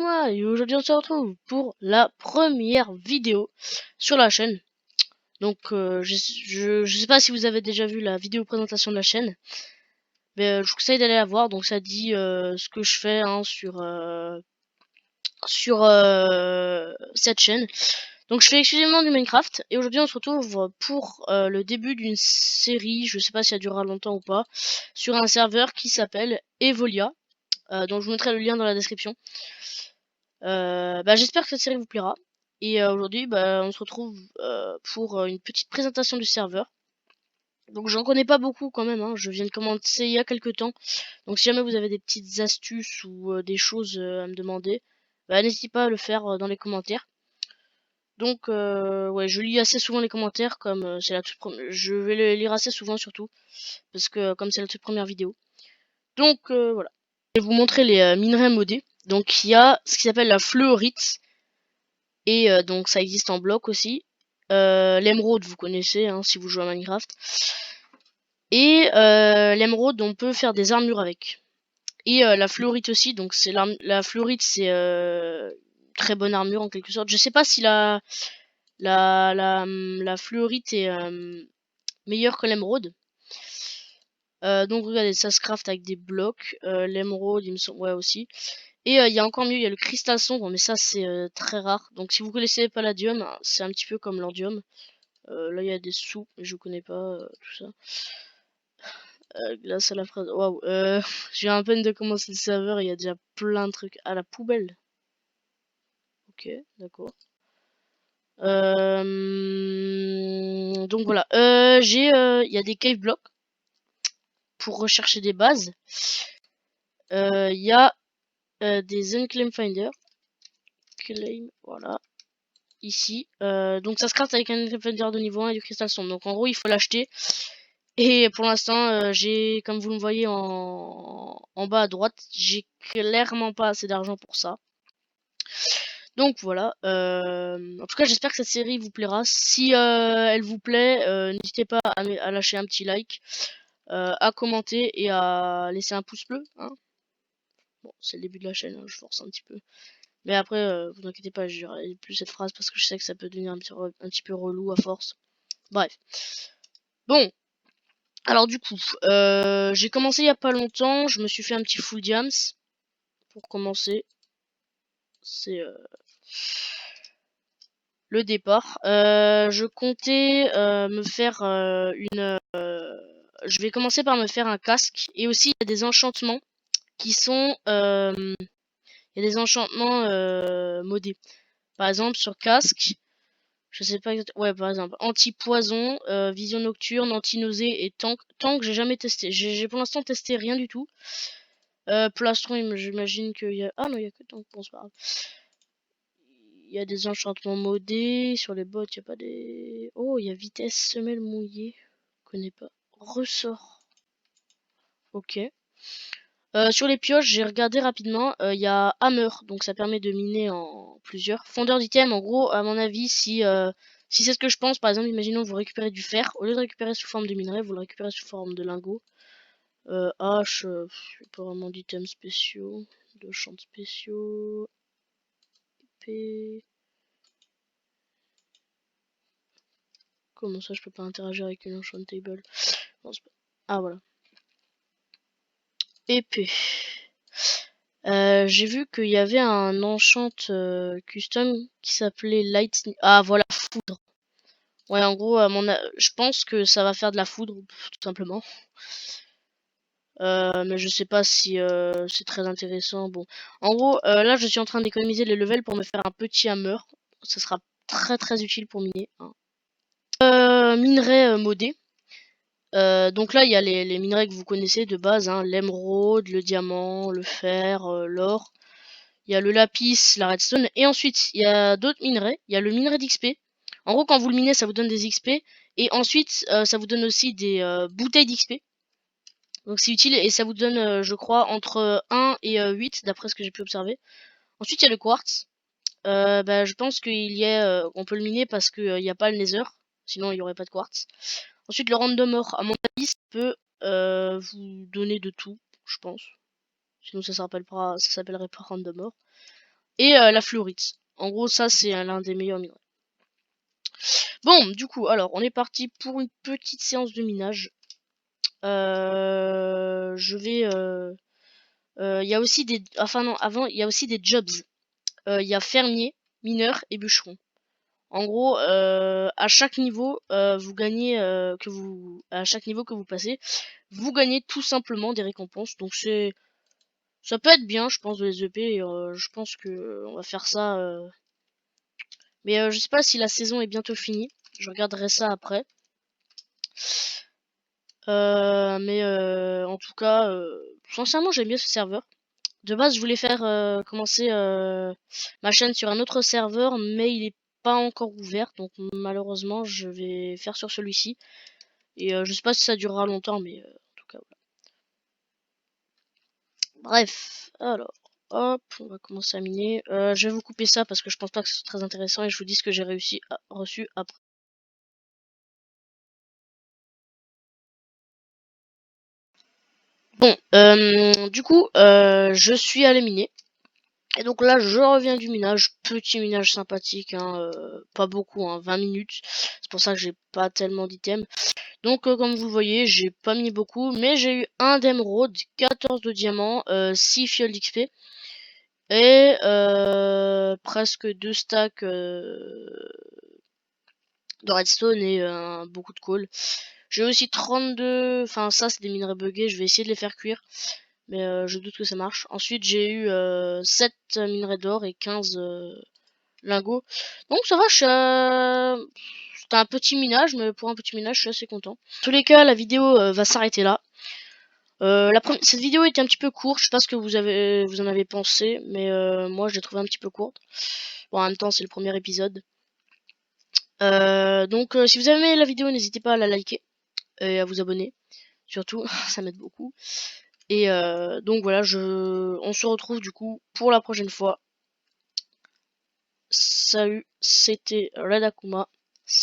moi et aujourd'hui on se retrouve pour la première vidéo sur la chaîne. Donc je sais pas si vous avez déjà vu la vidéo présentation de la chaîne, mais je vous conseille d'aller la voir. Donc ça dit ce que je fais sur cette chaîne. Donc je fais exclusivement du Minecraft et aujourd'hui on se retrouve pour le début d'une série, je sais pas si ça durera longtemps ou pas, sur un serveur qui s'appelle Evolia, donc je vous mettrai le lien dans la description. J'espère que cette série vous plaira. Et aujourd'hui, on se retrouve pour une petite présentation du serveur. Donc j'en connais pas beaucoup quand même, hein. Je viens de commencer il y a quelques temps. Donc si jamais vous avez des petites astuces ou des choses à me demander, n'hésitez pas à le faire dans les commentaires. Donc ouais, je lis assez souvent les commentaires comme c'est la toute première. Je vais les lire assez souvent surtout parce que comme c'est la toute première vidéo. Donc voilà. Je vais vous montrer les minerais modés. Donc il y a ce qui s'appelle la fluorite. Et donc ça existe en bloc aussi. L'émeraude, vous connaissez hein, si vous jouez à Minecraft. Et l'émeraude, on peut faire des armures avec. Et la fluorite aussi, donc c'est la fluorite, c'est très bonne armure en quelque sorte. Je sais pas si la fluorite est meilleure que l'émeraude. Donc regardez, ça se craft avec des blocs. L'émeraude, il me semble, ouais aussi. Et il y a encore mieux, il y a le cristal sombre, mais ça c'est très rare. Donc si vous connaissez Palladium, c'est un petit peu comme l'ordium. Là il y a des sous, mais je connais pas tout ça. Glace à la fraise, waouh. J'ai un peine de commencer le serveur, il y a déjà plein de trucs à la poubelle. Ok, d'accord. Donc voilà, il y a des cave blocks pour rechercher des bases. Il y a des unclaim finder. Claim, voilà. Ici. Donc ça se craft avec un unclaim finder de niveau 1 et du cristal sombre. Donc en gros, il faut l'acheter. Et pour l'instant, j'ai, comme vous le voyez en bas à droite, j'ai clairement pas assez d'argent pour ça. Donc voilà. En tout cas, j'espère que cette série vous plaira. Si elle vous plaît, n'hésitez pas à lâcher un petit like, à commenter et à laisser un pouce bleu. Hein. Bon, c'est le début de la chaîne, hein, je force un petit peu. Mais après, vous inquiétez pas, je dirai plus cette phrase parce que je sais que ça peut devenir un petit peu relou à force. Bref. Bon. Alors du coup, j'ai commencé il y a pas longtemps, je me suis fait un petit full diams pour commencer. C'est le départ. Je comptais me faire je vais commencer par me faire un casque. Et aussi, il y a des enchantements qui sont... il y a des enchantements modés. Par exemple, sur casque, je sais pas exactement... Ouais, par exemple, anti-poison, vision nocturne, anti-nausée et tank. Tank, j'ai jamais testé. J'ai pour l'instant testé rien du tout. Plastron, j'imagine qu'il y a... Ah non, il y a que tank. Bon, c'est pas grave. Il y a des enchantements modés. Sur les bots, il n'y a pas des... Oh, il y a vitesse, semelle mouillée. Je connais pas. Ressort. Ok. Sur les pioches, j'ai regardé rapidement. Il y a Hammer, donc ça permet de miner en plusieurs. Fondeur d'items, en gros, à mon avis, si c'est ce que je pense, par exemple, imaginons vous récupérez du fer. Au lieu de récupérer sous forme de minerai, vous le récupérez sous forme de lingots. Hache, pas vraiment d'items spéciaux. De champs spéciaux. Épée. Comment ça, je peux pas interagir avec une enchantable? Non, pas... Ah, voilà. Épée. J'ai vu qu'il y avait un enchant custom qui s'appelait Lightning. Ah, voilà, foudre. Ouais, en gros, je pense que ça va faire de la foudre, tout simplement. Mais je sais pas si c'est très intéressant. Bon, en gros, là, je suis en train d'économiser les levels pour me faire un petit hammer. Ça sera très très utile pour miner. Hein. Minerai modé. Donc là, il y a les minerais que vous connaissez de base, hein, l'émeraude, le diamant, le fer, l'or. Il y a le lapis, la redstone. Et ensuite, il y a d'autres minerais. Il y a le minerai d'XP. En gros, quand vous le minez, ça vous donne des XP. Et ensuite, ça vous donne aussi des bouteilles d'XP. Donc c'est utile et ça vous donne, je crois, entre 1 et 8, d'après ce que j'ai pu observer. Ensuite, il y a le quartz. Je pense on peut le miner parce qu'il n'y a pas le nether. Sinon, il n'y aurait pas de quartz. Ensuite, le random ore, à mon avis, ça peut vous donner de tout, je pense. Sinon, ça s'appellerait pas random ore. et la fluorite. En gros, ça c'est l'un des meilleurs minerais. Bon, du coup, alors on est parti pour une petite séance de minage. Je vais... il y a aussi des... Enfin non, avant, il y a aussi des jobs. Il y a fermier, mineur et bûcheron. En gros, à chaque niveau, vous gagnez à chaque niveau que vous passez, vous gagnez tout simplement des récompenses. Donc ça peut être bien, je pense, de les EP. Je pense que on va faire ça. Mais je sais pas si la saison est bientôt finie. Je regarderai ça après. Mais en tout cas, sincèrement, j'aime bien ce serveur. De base, je voulais faire commencer ma chaîne sur un autre serveur, mais il est pas encore ouvert, donc malheureusement, je vais faire sur celui-ci. Et je sais pas si ça durera longtemps, mais en tout cas, voilà. Bref, alors, hop, on va commencer à miner. Je vais vous couper ça parce que je pense pas que ce soit très intéressant et je vous dis ce que j'ai reçu après. Bon, du coup, je suis allé miner. Et donc là, je reviens du minage, petit minage sympathique, hein, pas beaucoup, hein, 20 minutes. C'est pour ça que j'ai pas tellement d'items. Donc comme vous le voyez, j'ai pas mis beaucoup, mais j'ai eu un d'émeraude, 14 de diamants, 6 fioles d'XP et presque 2 stacks de redstone et beaucoup de coal. J'ai aussi 32, enfin ça c'est des minerais buggés, je vais essayer de les faire cuire. Mais je doute que ça marche. Ensuite j'ai eu 7 minerais d'or et 15 lingots. Donc ça va, c'était un petit minage, mais pour un petit minage je suis assez content. En tous les cas, la vidéo va s'arrêter là. Cette vidéo était un petit peu courte, je sais pas ce que vous en avez pensé, mais moi je l'ai trouvé un petit peu courte. Bon, en même temps c'est le premier épisode. Donc si vous avez aimé la vidéo, n'hésitez pas à la liker et à vous abonner. Surtout, ça m'aide beaucoup. Et donc voilà, on se retrouve du coup pour la prochaine fois. Salut, c'était Red Akuma.